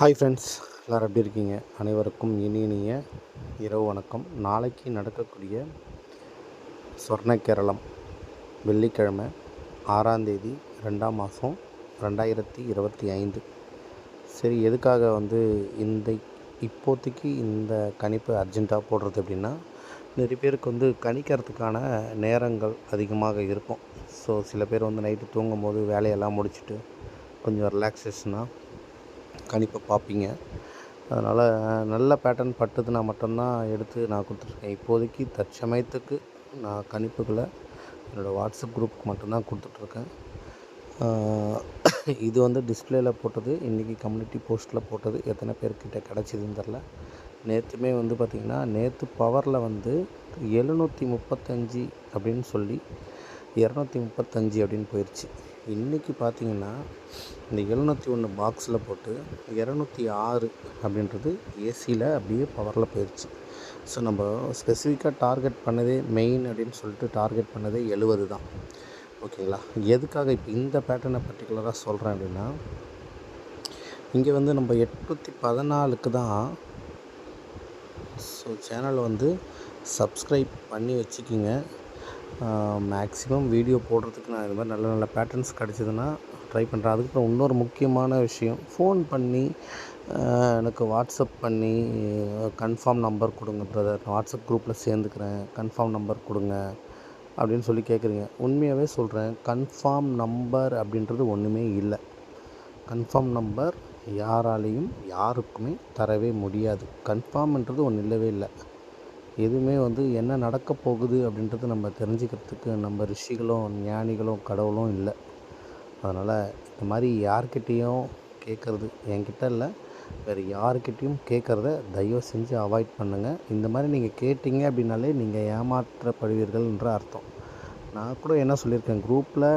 Hi friends, எல்லோரும் எப்படி இருக்கீங்க? அனைவருக்கும் இனிய இரவு வணக்கம். நாளைக்கு நடக்கக்கூடிய சொர்ண கேரளம் வெள்ளிக்கிழமை 6ஆம் தேதி 2ஆம் மாதம் 2025. சரி, எதுக்காக இப்போதைக்கு இந்த கணிப்பு அர்ஜெண்ட்டாக போடுறது அப்படின்னா, நிறைய பேருக்கு கணிக்கிறதுக்கான நேரங்கள் அதிகமாக இருக்கும். ஸோ சில பேர் நைட்டு தூங்கும்போது வேலையெல்லாம் முடிச்சுட்டு கொஞ்சம் ரிலாக்ஸேஷனாக கணிப்பை பார்ப்பீங்க. அதனால் நல்ல பேட்டர்ன் பட்டுதுன்னா மட்டும்தான் எடுத்து நான் கொடுத்துட்ருக்கேன். இப்போதைக்கு தற்சமயத்துக்கு நான் கணிப்புகளை என்னோடய வாட்ஸ்அப் குரூப்புக்கு மட்டும்தான் கொடுத்துட்ருக்கேன். இது டிஸ்பிளேயில் போட்டது, இன்றைக்கி கம்யூனிட்டி போஸ்ட்டில் போட்டது எத்தனை பேர்கிட்ட கிடச்சிதுன்னு தெரில. நேற்றுமே பார்த்திங்கன்னா, நேற்று பவரில் 735 அப்படின்னு சொல்லி 235 அப்படின்னு போயிடுச்சு. இன்றைக்கி பார்த்திங்கன்னா, இந்த 701 பாக்ஸில் போட்டு 206 அப்படின்றது ஏசியில் அப்படியே பவரில் போயிடுச்சு. ஸோ நம்ம ஸ்பெசிஃபிக்காக டார்கெட் பண்ணதே மெயின் அப்படின்னு சொல்லிட்டு டார்கெட் பண்ணதே 70 தான். ஓகேங்களா? எதுக்காக இப்போ இந்த பேட்டர்னை பர்டிகுலராக சொல்கிறேன் அப்படின்னா, இங்கே நம்ம 814க்கு தான். ஸோ சேனலை சப்ஸ்கிரைப் பண்ணி வச்சுக்கிங்க. மேக்ஸிமம் வீடியோ போடுறதுக்கு நான் இது மாதிரி நல்ல நல்ல பேட்டர்ன்ஸ் கிடச்சிதுன்னா ட்ரை பண்ணுறேன். அதுக்கப்புறம் இன்னொரு முக்கியமான விஷயம், ஃபோன் பண்ணி எனக்கு வாட்ஸ்அப் பண்ணி கன்ஃபார்ம் நம்பர் கொடுங்க பிரதர், நான் வாட்ஸ்அப் குரூப்பில் சேர்ந்துக்கிறேன், கன்ஃபார்ம் நம்பர் கொடுங்க அப்படின்னு சொல்லி கேட்குறீங்க. உண்மையாகவே சொல்கிறேன், கன்ஃபார்ம் நம்பர் அப்படின்றது ஒன்றுமே இல்லை. கன்ஃபார்ம் நம்பர் யாராலையும் யாருக்குமே தரவே முடியாது. கன்ஃபார்ம்ன்றது ஒன்று இல்லவே இல்லை. எதுவுமே என்ன நடக்க போகுது அப்படின்றது நம்ம தெரிஞ்சுக்கிறதுக்கு நம்ம ரிஷிகளும் ஞானிகளும் கடவுளும் இல்லை. அதனால் இந்த மாதிரி யார்கிட்டேயும் கேட்குறது, என்கிட்ட இல்லை, வேறு யார்கிட்டையும் கேட்குறத தயவு செஞ்சு அவாய்ட் பண்ணுங்கள். இந்த மாதிரி நீங்கள் கேட்டிங்க அப்படின்னாலே நீங்கள் ஏமாற்றப்படுவீர்கள்ன்ற அர்த்தம். நான் கூட என்ன சொல்லியிருக்கேன், குரூப்பில்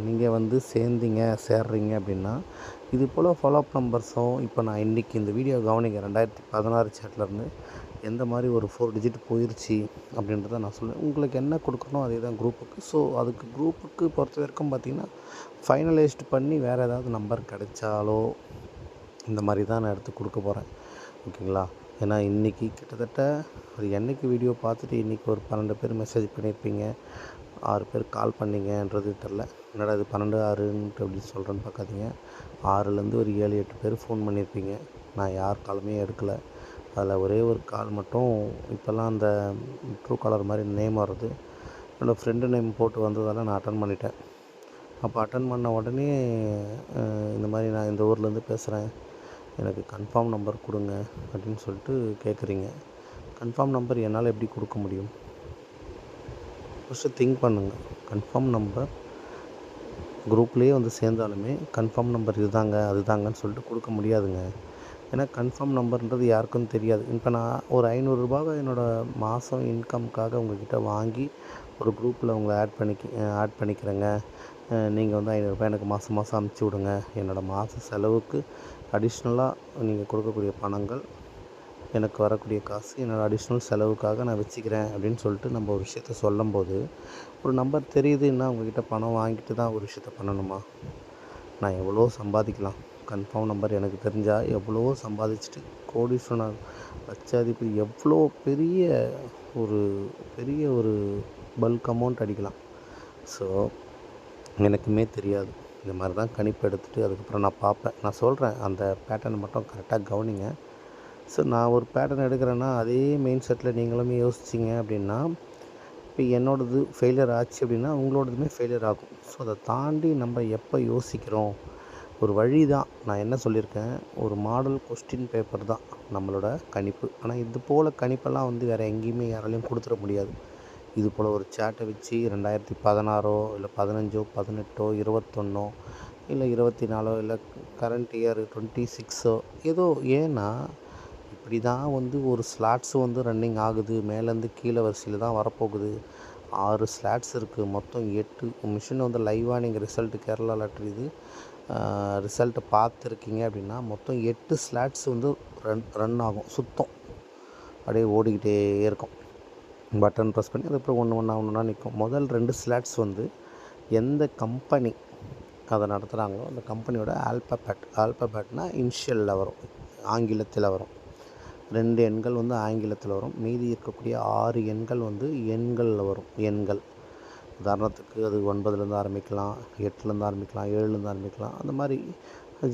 நீங்கள் சேர்றீங்க அப்படின்னா இது போல் ஃபாலோஅப் நம்பர்ஸும், இப்போ நான் இன்றைக்கி இந்த வீடியோ கவனிங்க, 2016 சேட்லேருந்து எந்த மாதிரி ஒரு 4 டிஜிட் போயிடுச்சு அப்படின்றத நான் சொல்லுவேன். உங்களுக்கு என்ன கொடுக்கணும் அதே தான் குரூப்புக்கு. ஸோ அதுக்கு குரூப்புக்கு பொறுத்த வரைக்கும் பார்த்திங்கன்னா, ஃபைனலைஸ்ட் பண்ணி வேறு ஏதாவது நம்பர் கிடைச்சாலோ இந்த மாதிரி தான் நான் எடுத்து கொடுக்க போகிறேன். ஓகேங்களா? ஏன்னா இன்றைக்கி கிட்டத்தட்ட அது என்றைக்கு வீடியோ பார்த்துட்டு இன்றைக்கி ஒரு 12 பேர் மெசேஜ் பண்ணியிருப்பீங்க, 6 பேர் கால் பண்ணிங்கன்றது தெரில. என்னடா இது 12 6ன்ட்டு அப்படி சொல்கிறேன்னு பார்க்காதீங்க. 6லேருந்து ஒரு 7 8 பேர் ஃபோன் பண்ணியிருப்பீங்க. நான் யார் காலுமே எடுக்கலை. அதில் ஒரே ஒரு கால் மட்டும் இப்போல்லாம் அந்த ட்ரூ காலர் மாதிரி நேம் வருது, என்னோடய ஃப்ரெண்டு நேம் போட்டு வந்ததால் நான் அட்டன் பண்ணிட்டேன். அப்போ அட்டன் பண்ண உடனே இந்த மாதிரி நான் இந்த ஊர்லேருந்து பேசுகிறேன், எனக்கு கன்ஃபார்ம் நம்பர் கொடுங்க அப்படின்னு சொல்லிட்டு கேட்குறீங்க. கன்ஃபார்ம் நம்பர் என்னால் எப்படி கொடுக்க முடியும்? ஃபஸ்ட்டு திங்க் பண்ணுங்கள். கன்ஃபார்ம் நம்பர் குரூப்லேயே சேர்ந்தாலுமே கன்ஃபார்ம் நம்பர் இதுதாங்க அதுதாங்கன்னு சொல்லிட்டு கொடுக்க முடியாதுங்க. ஏன்னா கன்ஃபார்ம் நம்பர்ன்றது யாருக்கும் தெரியாது. இப்போ நான் ஒரு 500 ரூபாவை என்னோடய மாதம் இன்கம்காக உங்கள்கிட்ட வாங்கி ஒரு குரூப்பில் உங்களை ஆட் பண்ணிக்கிறேங்க. நீங்கள் 500 ரூபாய் எனக்கு மாதம் மாதம் அனுப்பிச்சி விடுங்க. என்னோடய மாத செலவுக்கு அடிஷ்னலாக நீங்கள் கொடுக்கக்கூடிய பணங்கள், எனக்கு வரக்கூடிய காசு என்னோடய அடிஷ்னல் செலவுக்காக நான் வச்சுக்கிறேன் அப்படின்னு சொல்லிட்டு நம்ம ஒரு விஷயத்த சொல்லும்போது, ஒரு நம்பர் தெரியுதுன்னா உங்கள்கிட்ட பணம் வாங்கிட்டு தான் ஒரு விஷயத்த பண்ணணுமா? நான் எவ்வளோ சம்பாதிக்கலாம். கன்ஃபார்ம் நம்பர் எனக்கு தெரிஞ்சால் எவ்வளோ சம்பாதிச்சுட்டு கோடீஸ்வரன் லட்சாதிபதி எவ்வளோ பெரிய ஒரு பல்க் அமௌண்ட் அடிக்கலாம். ஸோ எனக்குமே தெரியாது. இந்த மாதிரி தான் கணிப்பு எடுத்துகிட்டு அதுக்கப்புறம் நான் பார்ப்பேன். நான் சொல்கிறேன், அந்த பேட்டர்னை மட்டும் கரெக்டாக கவனிங்க. ஸோ நான் ஒரு பேட்டர்ன் எடுக்கிறேன்னா அதே மெயின் செட்டில் நீங்களுமே யோசிச்சிங்க அப்படின்னா, இப்போ என்னோடது ஃபெயிலியர் ஆச்சு அப்படின்னா உங்களோடதுமே ஃபெயிலியர் ஆகும். ஸோ அதை தாண்டி நம்ம எப்போ யோசிக்கிறோம், ஒரு வழி தான். நான் என்ன சொல்லியிருக்கேன், ஒரு மாடல் கொஸ்டின் பேப்பர் தான் நம்மளோட கணிப்பு. ஆனால் இது போல் கணிப்பெல்லாம் வேறு எங்கேயுமே யாராலையும் கொடுத்துட முடியாது. இது போல் ஒரு சேட்டை வச்சு 2016 இல்லை 15 18 21 இல்லை 24 இல்லை கரண்ட் இயர் 26 ஏதோ. ஏன்னா இப்படி தான் ஒரு ஸ்லாட்ஸு ரன்னிங் ஆகுது. மேலேருந்து கீழே வரிசையில் தான் வரப்போகுது. 6 ஸ்லாட்ஸ் இருக்குது. மொத்தம் 8 மிஷின் லைவாக நீங்கள் ரிசல்ட்டு கேரளா லாட்ரி இது ரிசல்ட்டை பார்த்துருக்கீங்க அப்படின்னா மொத்தம் 8 ஸ்லாட்ஸ் ரன் ஆகும். சுத்தம் அப்படியே ஓடிக்கிட்டே இருக்கும். பட்டன் ப்ரெஸ் பண்ணி அதுக்கப்புறம் ஒன்று ஒன்றா நிற்கும். முதல் 2 ஸ்லாட்ஸ் எந்த கம்பெனி அதை நடத்துகிறாங்களோ அந்த கம்பெனியோட ஆல்பபேட்னால் இனிஷியலில் வரும். ஆங்கிலத்தில் வரும். 2 எண்கள் வந்து ஆங்கிலத்தில் வரும். மீதி இருக்கக்கூடிய 6 எண்கள் வந்து எண்களில் வரும். எண்கள் உதாரணத்துக்கு அது 9லேருந்து ஆரம்பிக்கலாம், 8லேருந்து ஆரம்பிக்கலாம், 7லேருந்து ஆரம்பிக்கலாம். அந்த மாதிரி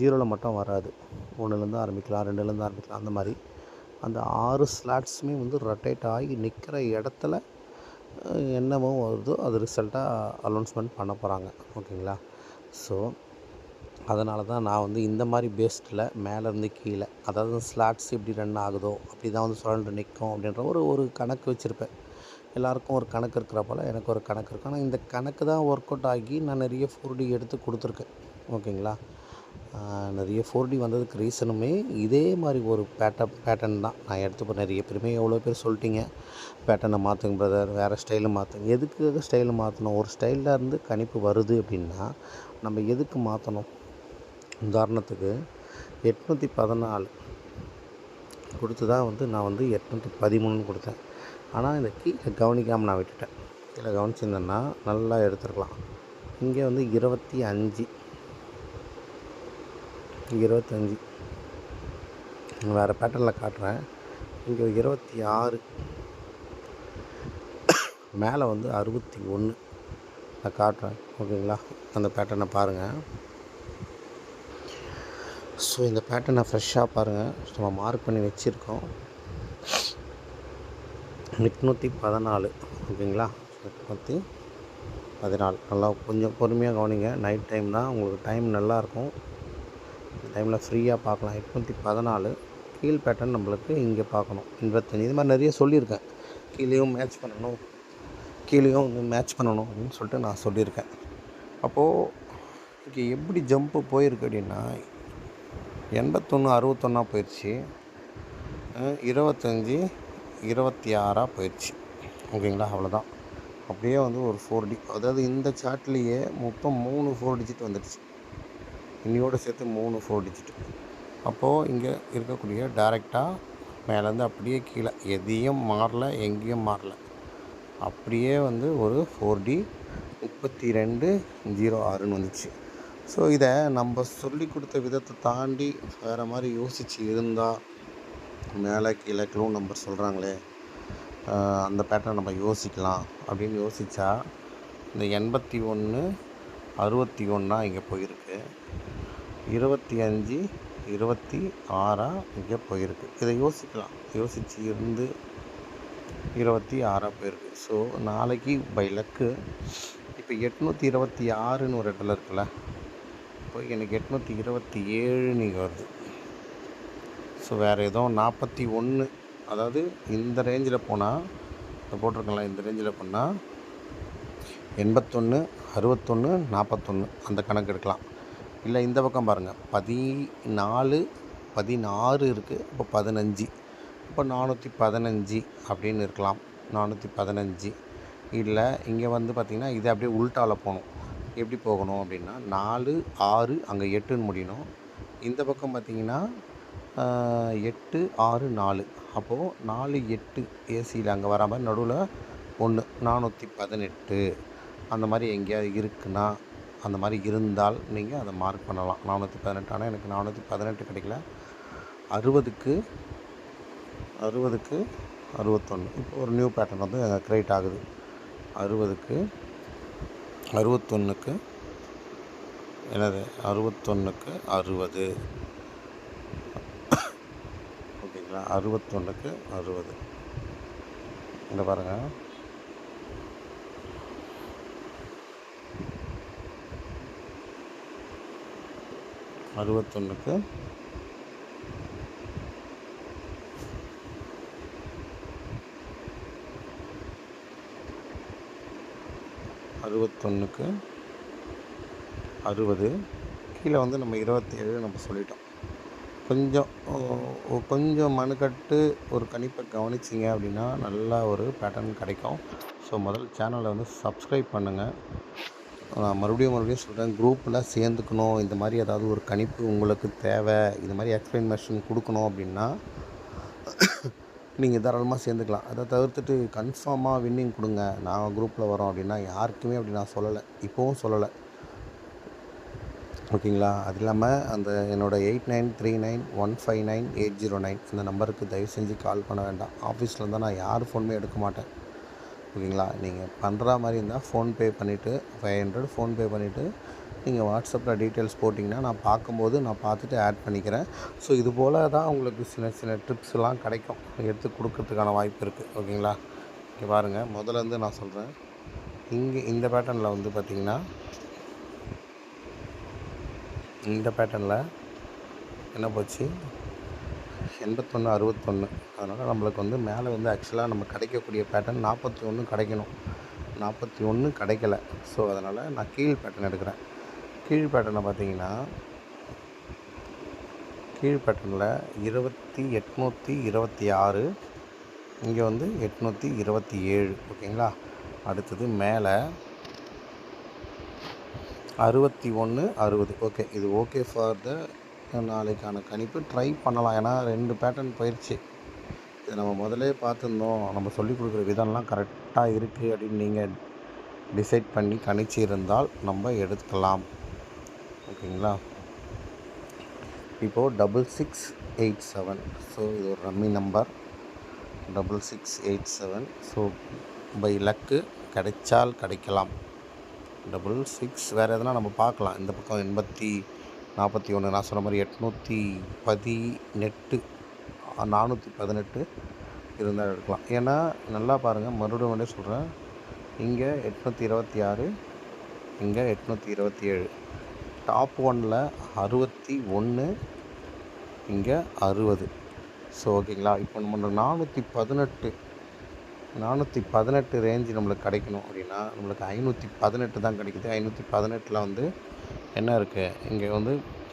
0வில் மட்டும் வராது. 1லேருந்து ஆரம்பிக்கலாம், 2லேருந்து ஆரம்பிக்கலாம். அந்த மாதிரி அந்த 6 ஸ்லாட்ஸுமே வந்து ரொட்டேட் ஆகி நிற்கிற இடத்துல என்னவோ வருதோ அது ரிசல்ட்டாக அனௌன்ஸ்மெண்ட் பண்ண போகிறாங்க. ஓகேங்களா? ஸோ அதனால தான் நான் வந்து இந்த மாதிரி பேஸ்டில் மேலேருந்து கீழே, அதாவது ஸ்லாட்ஸ் எப்படி ரன் ஆகுதோ அப்படி தான் வந்து சுழன்று நிற்கும் அப்படின்ற ஒரு கணக்கு வச்சுருப்பேன். எல்லாருக்கும் ஒரு கணக்கு இருக்கிற போல் எனக்கு ஒரு கணக்கு இருக்கும். ஆனால் இந்த கணக்கு தான் ஒர்க் அவுட் ஆகி நான் நிறைய 4D எடுத்து கொடுத்துருக்கேன். ஓகேங்களா? நிறைய 4D வந்ததுக்கு ரீசனுமே இதே மாதிரி ஒரு பேட்டர்ன் தான் நான் எடுத்து. இப்போ நிறைய பேருமே எவ்வளோ பேர் சொல்லிட்டீங்க பேட்டர்னை மாற்றுங்க பிரதர், வேறு ஸ்டைலு மாற்றுங்க. எதுக்கு ஸ்டைலு மாற்றணும்? ஒரு ஸ்டைலில் இருந்து கணிப்பு வருது அப்படின்னா நம்ம எதுக்கு மாற்றணும்? உதாரணத்துக்கு 814 கொடுத்து தான் வந்து நான் வந்து 813 கொடுத்தேன். ஆனால் இந்த கீழே கவனிக்காமல் நான் விட்டுட்டேன். கீழே கவனிச்சிருந்தேன்னா நல்லா எடுத்துருக்கலாம். இங்கே வந்து 25 வேறு பேட்டர்னில் காட்டுறேன். இங்கே 26 மேலே வந்து 61 நான் காட்டுறேன். ஓகேங்களா? அந்த பேட்டர்னை பாருங்கள். ஸோ இந்த பேட்டர்னை ஃப்ரெஷ்ஷாக பாருங்கள். நம்ம மார்க் பண்ணி வச்சுருக்கோம். 814. ஓகேங்களா? 814 நல்லா கொஞ்சம் பொறுமையாக கவனிங்க. நைட் டைம் தான், உங்களுக்கு டைம் நல்லாயிருக்கும். இந்த டைமில் ஃப்ரீயாக பார்க்கலாம். 814 கீழ் பேட்டர்ன் நம்மளுக்கு இங்கே பார்க்கணும். 85 இது மாதிரி நிறைய சொல்லியிருக்கேன். கீழேயும் மேட்ச் பண்ணணும் அப்படின்னு சொல்லிட்டு நான் சொல்லியிருக்கேன். அப்போது இங்கே எப்படி ஜம்ப்பு போயிருக்கு அப்படின்னா 81 61 போயிடுச்சு, 25 26 போயிடுச்சு. ஓகேங்களா? அவ்வளோதான். அப்படியே வந்து ஒரு 4D, அதாவது இந்த சார்ட்லேயே மொத்தம் 3 4 டிஜிட் வந்துடுச்சு. இன்னையோடு சேர்த்து 3 4 டிஜிட். அப்போது இங்கே இருக்கக்கூடிய டேரெக்டாக மேலேருந்து அப்படியே கீழே எதையும் மாறல, எங்கேயும் மாறல. அப்படியே வந்து ஒரு 4D 3206ன்னு வந்துச்சு. ஸோ இதை நம்ம சொல்லி கொடுத்த விதத்தை தாண்டி வேறு மாதிரி யோசித்து இருந்தால், மேலே கீழே க்ளூ நம்பர் சொல்கிறாங்களே அந்த பேட்டர்ன் நம்ம யோசிக்கலாம் அப்படின்னு யோசித்தா இந்த 81 61 இங்கே போயிருக்கு, 25 26 இங்கே போயிருக்கு. இதை யோசிக்கலாம். யோசித்து இருந்து 26 போயிருக்கு. ஸோ நாளைக்கு பை லக்கு இப்போ 826ன்னு ஒரு இடத்துல இருக்குல்ல, இப்போ எனக்கு 827 நீங்கள் வருது. ஸோ வேறு ஏதோ 41, அதாவது இந்த ரேஞ்சில் போனால் போட்டிருக்கலாம். இந்த ரேஞ்சில் போனால் 81 61 41 அந்த கணக்கு எடுக்கலாம். இல்லை இந்த பக்கம் பாருங்கள், 16 இருக்குது. இப்போ 15, இப்போ 415 அப்படின்னு இருக்கலாம். 415. இல்லை இங்கே வந்து பார்த்திங்கன்னா இது அப்படியே உள்டாவில் போகணும். எப்படி போகணும் அப்படின்னா 4 6 அங்கே 8ன்னு முடியணும். இந்த பக்கம் பார்த்திங்கன்னா 8 6 4, அப்போது 4 8 ஏசியில் அங்கே வர மாதிரி நடுவில் 1 418 அந்த மாதிரி எங்கேயாவது இருக்குன்னா, அந்த மாதிரி இருந்தால் நீங்கள் அதை மார்க் பண்ணலாம். 418. ஆனால் எனக்கு 418 கிடைக்கல. 60க்கு 61. இப்போ ஒரு நியூ பேட்டர்ன் வந்து க்ரியேட் ஆகுது. 60க்கு 61க்கு என்னது 61க்கு 60. ஓகேங்களா? 61க்கு 60 இந்த பாருங்கள். அறுபத்தொன்றுக்கு 60 கீழே வந்து நம்ம 27 நம்ம சொல்லிட்டோம். கொஞ்சம் மனுக்கட்டு ஒரு கணிப்பை கவனிச்சிங்க அப்படின்னா நல்லா ஒரு பேட்டர்ன் கிடைக்கும். ஸோ முதல் சேனலை வந்து சப்ஸ்கிரைப் பண்ணுங்கள். நான் மறுபடியும் சொல்கிறேன், குரூப்பில் சேர்ந்துக்கணும். இந்த மாதிரி ஏதாவது ஒரு கணிப்பு உங்களுக்கு தேவை, இந்த மாதிரி எக்ஸ்பிளனேஷன் கொடுக்கணும் அப்படின்னா நீங்கள் தாராளமாக சேர்ந்துக்கலாம். அதை தவிர்த்துட்டு கன்ஃபார்மாக வின்னிங் கொடுங்க, நாங்கள் குரூப்பில் வரோம் அப்படின்னா யாருக்குமே அப்படி நான் சொல்லலை, இப்போவும் சொல்லலை. ஓகேங்களா? அது இல்லாமல் அந்த என்னோடய 8939159809 இந்த நம்பருக்கு தயவு செஞ்சு கால் பண்ண வேண்டாம். ஆஃபீஸில் இருந்தால் நான் யார் ஃபோனுமே எடுக்க மாட்டேன். ஓகேங்களா? நீங்கள் பண்ணுற மாதிரி இருந்தால் ஃபோன்பே பண்ணிவிட்டு 500 ஃபோன்பே பண்ணிவிட்டு நீங்கள் வாட்ஸ்அப்பில் டீட்டெயில்ஸ் போட்டிங்கன்னா நான் பார்க்கும்போது நான் பார்த்துட்டு ஆட் பண்ணிக்கிறேன். ஸோ இது போல் தான் உங்களுக்கு சின்ன சின்ன டிப்ஸ்லாம் கிடைக்கும், எடுத்து கொடுக்கறதுக்கான வாய்ப்பு இருக்குது. ஓகேங்களா? இங்கே பாருங்கள், முதலேருந்து நான் சொல்கிறேன். இங்கே இந்த பேட்டர்னில் வந்து பார்த்திங்கன்னா, இந்த பேட்டர்னில் என்ன போச்சு 81 61. அதனால் நம்மளுக்கு வந்து மேலே வந்து ஆக்சுவலாக நம்ம கிடைக்கக்கூடிய பேட்டர்ன் 41 கிடைக்கணும். 41 கிடைக்கல. ஸோ அதனால் நான் கீழ் பேட்டர்ன் எடுக்கிறேன். கீழ் பேட்டர்னை பார்த்தீங்கன்னா, கீழ் பேட்டர்னில் 826 இங்கே வந்து 827. ஓகேங்களா? அடுத்தது மேலே 61 60. ஓகே, இது ஓகே ஃபார் த நாளைக்கான கணிப்பு. ட்ரை பண்ணலாம். ஏன்னா 2 பேட்டர்ன் போயிடுச்சு. இதை நம்ம முதலே பார்த்துருந்தோம். நம்ம சொல்லிக் கொடுக்குற விதம்லாம் கரெக்டாக இருக்குது அப்படின்னு நீங்கள் டிசைட் பண்ணி கணிச்சு இருந்தால் நம்ம எடுத்துக்கலாம். ஓகேங்களா? இப்போது 6687. ஸோ இது ஒரு rummy number 6687. So by luck கிடைச்சால் கிடைக்கலாம். 66 வேறு எதனா நம்ம பார்க்கலாம். இந்த பக்கம் 41 நான் சொன்ன மாதிரி 818 418 இருந்தால் எடுக்கலாம். ஏன்னா நல்லா பாருங்கள், மறுபடியும் சொல்கிறேன். இங்கே 826, இங்கே 827. டாப் 1ல் 61, இங்கே 60. ஸோ ஓகேங்களா? இப்போ நம்ம 418 ரேஞ்சு நம்மளுக்கு கிடைக்கணும் அப்படின்னா நம்மளுக்கு 518 தான் கிடைக்குது. 518ல் வந்து என்ன இருக்குது, இங்கே வந்து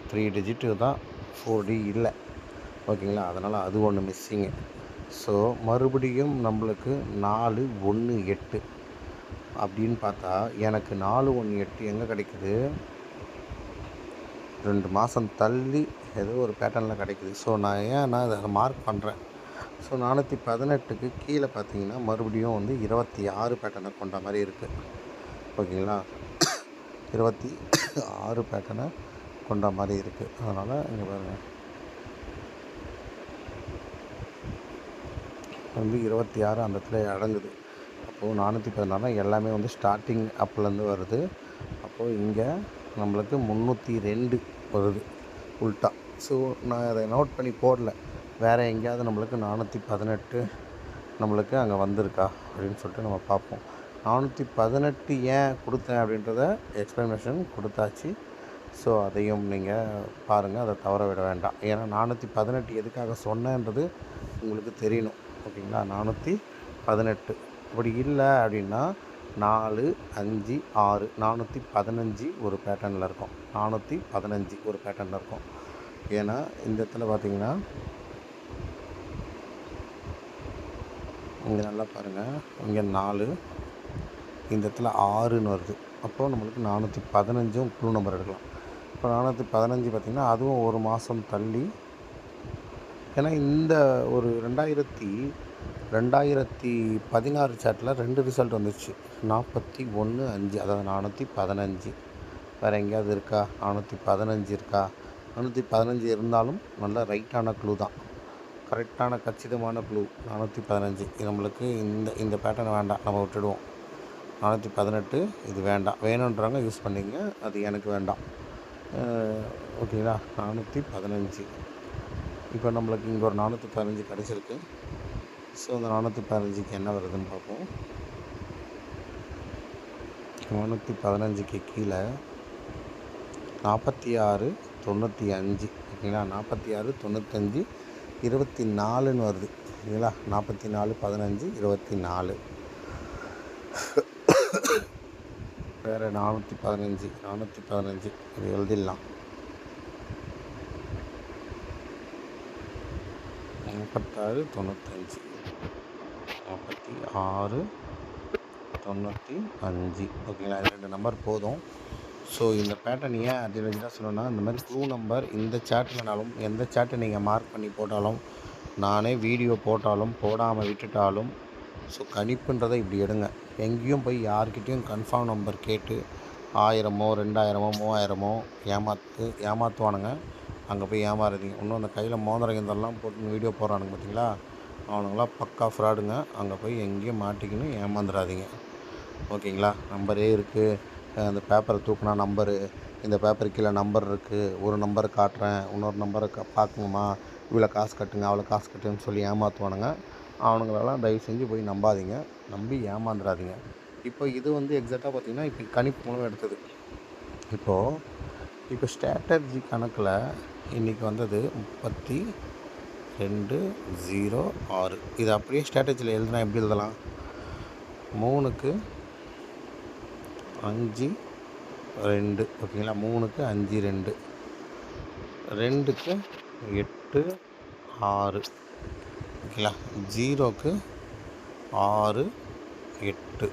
3 டிஜிட்டு தான், 4D இல்லை. ஓகேங்களா? அதனால் அது ஒன்று மிஸ்ஸிங்கு. ஸோ மறுபடியும் நம்மளுக்கு 418 அப்படின்னு பார்த்தா எனக்கு 418 எங்கே கிடைக்குது, 2 மாதம் தள்ளி ஏதோ ஒரு பேட்டர்னில் கிடைக்குது. ஸோ நான் அதை மார்க் பண்ணுறேன். ஸோ 418க்கு கீழே பார்த்தீங்கன்னா மறுபடியும் வந்து 26 பேட்டர்னை கொண்ட மாதிரி இருக்குது. ஓகேங்களா? 26 பேட்டர்னை கொண்ட மாதிரி இருக்குது. அதனால் இங்கே பாருங்கள், வந்து 26 அந்த இடத்துல அடங்குது. அப்போது 416 எல்லாமே வந்து ஸ்டார்டிங் அப்லேருந்து வருது. அப்போது இங்கே நம்மளுக்கு 302 வருது உல்ட்டா. ஸோ நான் அதை நோட் பண்ணி போடல. வேறு எங்கேயாவது நம்மளுக்கு 418 நம்மளுக்கு அங்கே வந்திருக்கா அப்படின்னு சொல்லிட்டு நம்ம பார்ப்போம். 418 ஏன் கொடுத்தேன் அப்படின்றத எக்ஸ்ப்ளனேஷன் கொடுத்தாச்சு. ஸோ அதையும் நீங்கள் பாருங்கள், அதை தவற விட வேண்டாம். ஏன்னா 418 எதுக்காக சொன்னேன்றது உங்களுக்கு தெரியணும். ஓகேங்களா? 418 அப்படி இல்லை அப்படின்னா 4 5 6 415 ஒரு பேட்டர்னில் இருக்கும். 415 ஒரு பேட்டர்னில் இருக்கும். ஏன்னா இந்த இடத்துல பார்த்தீங்கன்னா இங்கே நல்லா பாருங்கள், இங்கே 4, இந்த இடத்துல 6ன்னு வருது. அப்போது நம்மளுக்கு 415 குழு நம்பர் எடுக்கலாம். இப்போ 415 பார்த்திங்கன்னா அதுவும் ஒரு மாதம் தள்ளி. ஏன்னா இந்த ஒரு 2016 சாட்டில் 2 ரிசல்ட் வந்துச்சு. 41 5, அதாவது 415. வேறு எங்கேயாவது இருக்கா? 415 இருக்கா? 415 இருந்தாலும் நல்ல ரைட்டான க்ளூ தான், கரெக்டான கச்சிதமான க்ளூ 415. நம்மளுக்கு இந்த பேட்டர்ன் வேண்டாம், நம்ம விட்டுடுவோம். 418 இது வேண்டாம். வேணுன்றவங்க யூஸ் பண்ணிங்க, அது எனக்கு வேண்டாம். ஓகேங்களா? 415. இப்போ நம்மளுக்கு இங்கே ஒரு 415 கிடச்சிருக்கு. ஸோ அந்த 415க்கு என்ன வருதுன்னு பார்ப்போம். 415க்கு கீழே 46 95. ஓகேங்களா? 46 95 24ன்னு வருது. ஓகேங்களா? 44 15 24. வேறு 415 இது எழுதிடலாம். 46 95 46 95. ஓகேங்களா? இது 2 நம்பர் போதும். ஸோ இந்த பேட்டர்ன் ஏன் அதிகமாக சொல்லணும்னா, இந்த மாதிரி க்ளூ நம்பர் இந்த சேட்டில்னாலும் எந்த சேட்டை நீங்கள் மார்க் பண்ணி போட்டாலும், நானே வீடியோ போட்டாலும் போடாமல் விட்டுட்டாலும், ஸோ கணிப்புன்றதை இப்படி எடுங்க. எங்கேயும் போய் யார்கிட்டையும் கன்ஃபார்ம் நம்பர் கேட்டு 1000மோ 2000மோ 3000மோ ஏமாற்றுவானுங்க. அங்கே போய் ஏமாறாதீங்க. இன்னும் அந்த கையில் மோதிரம் கீந்தரெல்லாம் போட்டு வீடியோ போடுறானுங்க பார்த்தீங்களா, அவனுங்களாம் பக்கா ஃப்ராடுங்க. அங்கே போய் எங்கேயும் மாட்டிக்கின்னு ஏமாந்துடாதீங்க. ஓகேங்களா? நம்பரே இருக்குது, அந்த பேப்பரை தூக்குனா நம்பரு, இந்த பேப்பர் கீழே நம்பர் இருக்குது, ஒரு நம்பரை காட்டுறேன், இன்னொரு நம்பரை பார்க்கணுமா, இவ்வளோ காசு கட்டுங்க அவ்வளோ காசு கட்டுன்னு சொல்லி ஏமாற்றுவானுங்க. அவனுங்களெல்லாம் தயவு செஞ்சு போய் நம்பாதீங்க, நம்பி ஏமாந்துடாதீங்க. இப்போ இது வந்து எக்ஸாக்டாக பார்த்திங்கன்னா இப்போ கணிப்பு மூலம் எடுத்தது. இப்போ ஸ்ட்ராட்டஜி கணக்கில் இன்றைக்கி வந்தது 32,006. இது அப்படியே ஸ்ட்ராட்டஜியில் எழுதுனா எப்படி எழுதலாம்? 3க்கு 5 2, ஓகேங்களா? 3க்கு 5 2, 2க்கு 8 6, ஓகேங்களா? 0க்கு 6 8,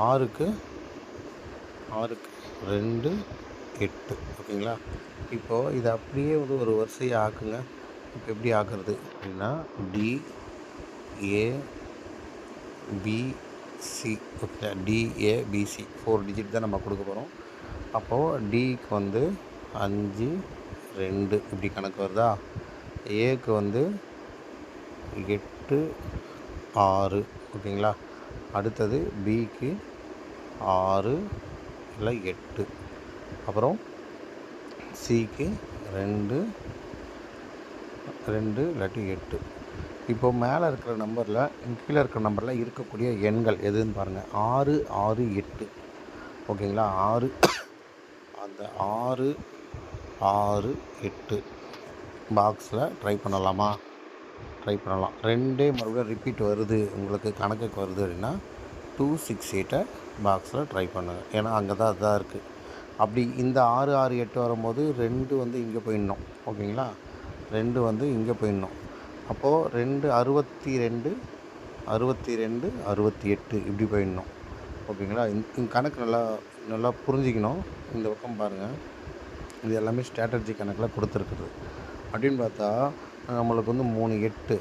6க்கு 2 8, ஓகேங்களா? இப்போது இதை அப்படியே வந்து ஒரு வரிசையை ஆக்குங்க. இப்போ எப்படி ஆக்குறது அப்படின்னா DABC, ஓகே, DABC 4 டிஜிட் தான் நம்ம கொடுக்க போகிறோம். அப்போது Dக்கு வந்து 5 2 இப்படி கணக்கு வருதா, ஏக்கு வந்து 8 6, ஓகேங்களா? அடுத்தது பிக்கு 6 இல்லை 8, அப்புறம் சிக்கு 2 இல்லாட்டி 8. இப்போது மேலே இருக்கிற நம்பரில் கீழே இருக்கிற நம்பரில் இருக்கக்கூடிய எண்கள் எதுன்னு பாருங்கள். 6 6 8, ஓகேங்களா? 6 அந்த 6 6 8 பாக்ஸில் ட்ரை பண்ணலாமா? ட்ரை பண்ணலாம். 2 மறுபடியும் ரிப்பீட் வருது, உங்களுக்கு கணக்குக்கு வருது அப்படின்னா 268 பாக்ஸில் ட்ரை பண்ணுங்கள். ஏன்னா அங்கே தான் அதுதான் இருக்குது. அப்படி இந்த 6 6 8 வரும்போது 2 வந்து இங்கே போயிடணும், ஓகேங்களா? 2 வந்து இங்கே போயிடணும். அப்போது 2 62 62 68 இப்படி போயிடணும், ஓகேங்களா? இந்த கணக்கு நல்லா புரிஞ்சிக்கணும். இந்த பக்கம் பாருங்கள், இது எல்லாமே ஸ்ட்ராட்டஜி கணக்கில் கொடுத்துருக்குது. அப்படின்னு பார்த்தா நம்மளுக்கு வந்து 3 8,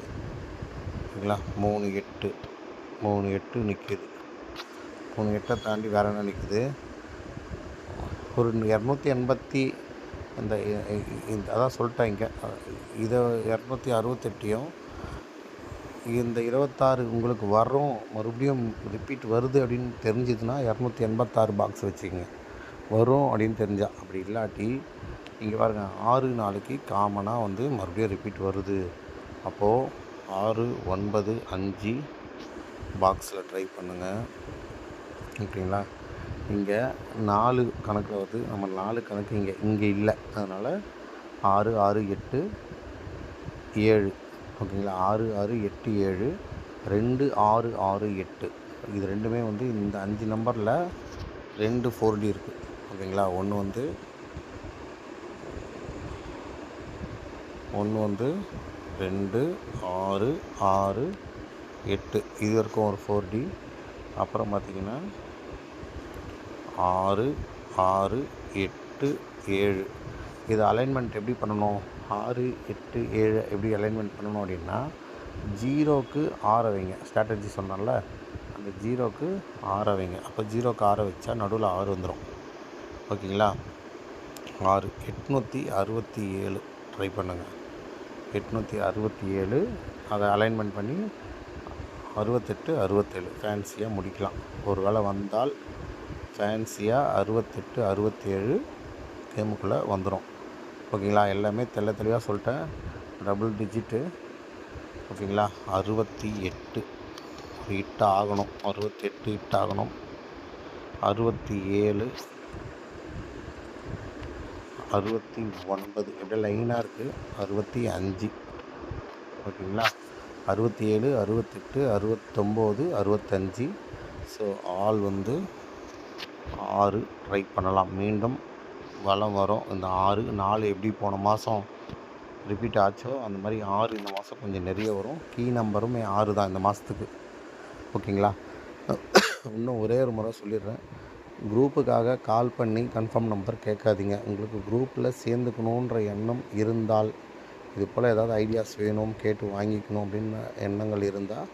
ஓகேங்களா? 3 8 நிற்கிது. 3 8 தாண்டி வேறு என்ன நிற்குது? ஒரு 280, இந்த அதான் சொல்லிட்டேன். இங்கே இதை 268யும் இந்த 26 உங்களுக்கு வரும், மறுபடியும் ரிப்பீட் வருது அப்படின்னு தெரிஞ்சுதுன்னா 286 பாக்ஸ் வச்சுக்கோங்க, வரும் அப்படின்னு தெரிஞ்சால். அப்படி இல்லாட்டி இங்கே பாருங்கள், 6 4க்கு காமனாக வந்து மறுபடியும் ரிப்பீட் வருது. அப்போது 6 9 5 பாக்ஸில் ட்ரை பண்ணுங்கள், ஓகேங்களா? இங்கே 4 கணக்கில் வருது, நம்ம 4 கணக்கு இங்கே இல்லை, அதனால் 6 6 8 7, ஓகேங்களா? 6 6 8 7, 2 6 6 8. இது ரெண்டுமே வந்து இந்த 5 நம்பரில் 2 4D இருக்குது, ஓகேங்களா? ஒன்று வந்து 2 6 6 8, இது வரைக்கும் ஒரு 4D. அப்புறம் பார்த்திங்கன்னா 6 6 8 7. இது அலைன்மெண்ட் எப்படி பண்ணணும்? 6 8 7 எப்படி அலைன்மெண்ட் பண்ணணும் அப்படின்னா, 0க்கு 6 வைங்க. ஸ்ட்ராட்டஜி சொன்னால அந்த 0க்கு 6 வைங்க. அப்போ 0க்கு 6 வச்சா நடுவில் 6 வந்துடும், ஓகேங்களா? 6 867 ட்ரை பண்ணுங்கள். 867 அதை அலைன்மெண்ட் பண்ணி 68 67 ஃபேன்சியாக முடிக்கலாம். ஒரு வேளை வந்தால் ஃபேன்சியாக 68 67 கேமுக்குள்ளே வந்துடும், ஓகேங்களா? எல்லாமே தெளிவாக சொல்லிட்டேன். டபுள் டிஜிட்டு, ஓகேங்களா? 68 ஹிட் ஆகணும், 68 ஹிட் ஆகணும். 67 69 எப்படி லைனாக இருக்குது. 65, ஓகேங்களா? 67 68 69 65. ஸோ ஆல் வந்து 6 ட்ரை பண்ணலாம். மீண்டும் வளம் வரும். இந்த 6 4 எப்படி போன மாதம் ரிப்பீட் ஆச்சோ அந்த மாதிரி 6 இந்த மாதம் கொஞ்சம் நிறைய வரும். கீ நம்பருமே 6 தான் இந்த மாதத்துக்கு, ஓகேங்களா? இன்னும் ஒரே ஒரு முறை சொல்லிடுறேன், குரூப்புக்காக கால் பண்ணி கன்ஃபார்ம் நம்பர் கேட்காதீங்க. உங்களுக்கு குரூப்பில் சேர்ந்துக்கணுன்ற எண்ணம் இருந்தால், இது போல் ஏதாவது ஐடியாஸ் வேணும், கேட்டு வாங்கிக்கணும் அப்படின்னு எண்ணங்கள் இருந்தால்,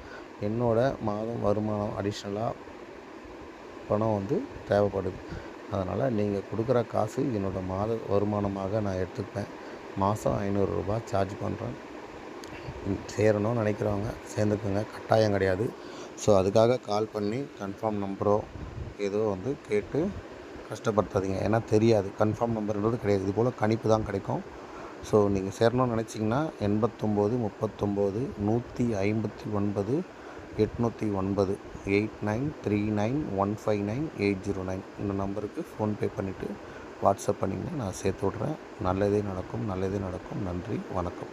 என்னோடய மாதம் வருமானம் அடிஷ்னலாக பணம் வந்து தேவைப்படுது. அதனால் நீங்கள் கொடுக்குற காசு என்னோடய மாத வருமானமாக நான் எடுத்துப்பேன். மாதம் ரூ. 500 சார்ஜ் பண்ணுறேன். சேரணும்னு நினைக்கிறவங்க சேர்ந்துக்குங்க, கட்டாயம் கிடையாது. ஸோ அதுக்காக கால் பண்ணி கன்ஃபார்ம் நம்பரோ ஏதோ வந்து கேட்டு கஷ்டப்படுத்தாதீங்க. ஏன்னா தெரியாது, கன்ஃபார்ம் நம்பர்ன்றது கிடையாது. இதுபோல் கணிப்பு தான் கிடைக்கும். ஸோ நீங்கள் சேரணும்னு நினச்சிங்கன்னா 89 39 159 809 8939159809 இந்த நம்பருக்கு ஃபோன்பே பண்ணிவிட்டு வாட்ஸ்அப் பண்ணிங்கன்னா நான் சேர்த்து விட்றேன். நல்லதே நடக்கும், நல்லதே நடக்கும். நன்றி, வணக்கம்.